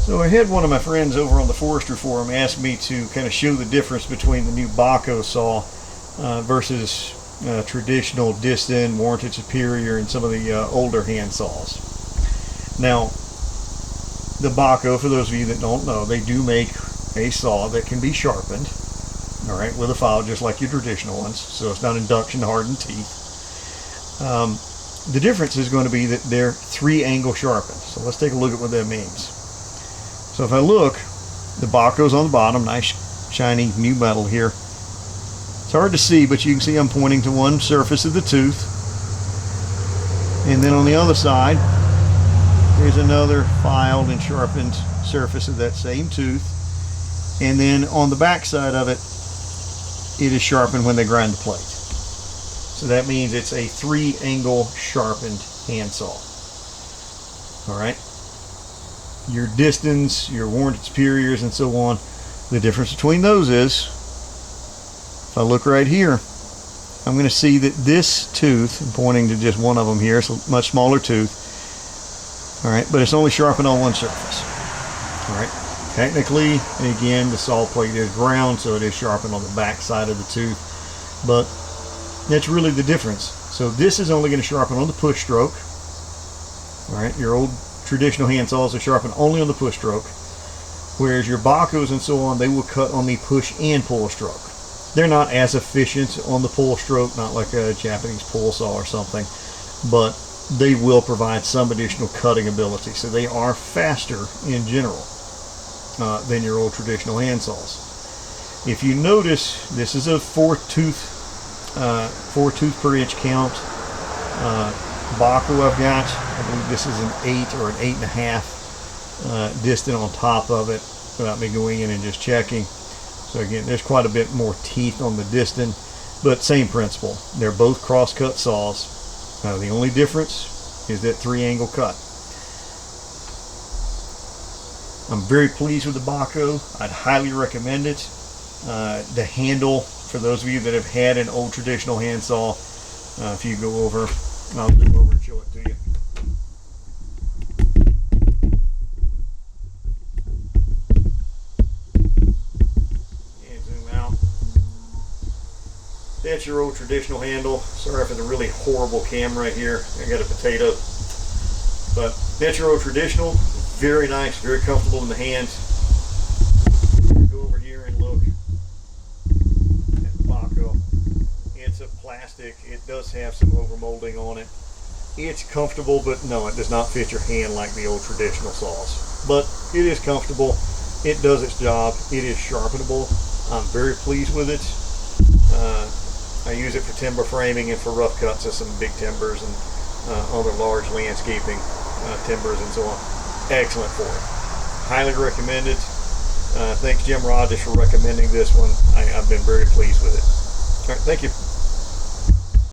So I had one of my friends over on the forestry forum ask me to kind of show the difference between the new Baco saw versus traditional disston, warranted superior, and some of the older hand saws. Now, the Baco, for those of you that don't know, they do make a saw that can be sharpened, all right, with a file just like your traditional ones, so it's not induction hardened teeth. The difference is going to be that they're 3-angle sharpened. So let's take a look at what that means. So if I look, the Baco's on the bottom, nice shiny new metal here. It's hard to see, but you can see I'm pointing to one surface of the tooth. And then on the other side, there's another filed and sharpened surface of that same tooth. And then on the back side of it, it is sharpened when they grind the plate. So that means it's a 3-angle sharpened handsaw. All right. Your distons, your warranted superiors, and so on. The difference between those is, if I look right here, I'm going to see that this tooth, I'm pointing to just one of them here, it's a much smaller tooth. All right, but it's only sharpened on one surface. All right. Technically, and again, the saw plate is ground, so it is sharpened on the back side of the tooth. But that's really the difference. So this is only going to sharpen on the push stroke. All right, your old traditional hand saws are sharpened only on the push stroke, whereas your Bacos and so on, they will cut on the push and pull stroke. They're not as efficient on the pull stroke, not like a Japanese pull saw or something, but they will provide some additional cutting ability. So they are faster in general than your old traditional hand saws. If you notice, this is a 4 tooth per inch count Baco I've got. I believe this is an 8 or an 8.5 distance on top of it without me going in and just checking. So again, there's quite a bit more teeth on the distance, but same principle. They're both cross-cut saws. The only difference is that 3-angle cut. I'm very pleased with the Baco. I'd highly recommend it. The handle, for those of you that have had an old traditional handsaw, if you go over, I'll zoom over and show it to you. And zoom out. That's your old traditional handle. Sorry for the really horrible camera here. I got a potato. But that's your old traditional. Very nice, very comfortable in the hand. Go over here and look at the Baco. It's a plastic. It does have some overmolding on it. It's comfortable, but no, it does not fit your hand like the old traditional saws. But it is comfortable. It does its job. It is sharpenable. I'm very pleased with it. I use it for timber framing and for rough cuts of some big timbers and other large landscaping timbers and so on. Excellent for it. Highly recommend it. Thanks Jim Rogers for recommending this one. I've been very pleased with it. All right, thank you.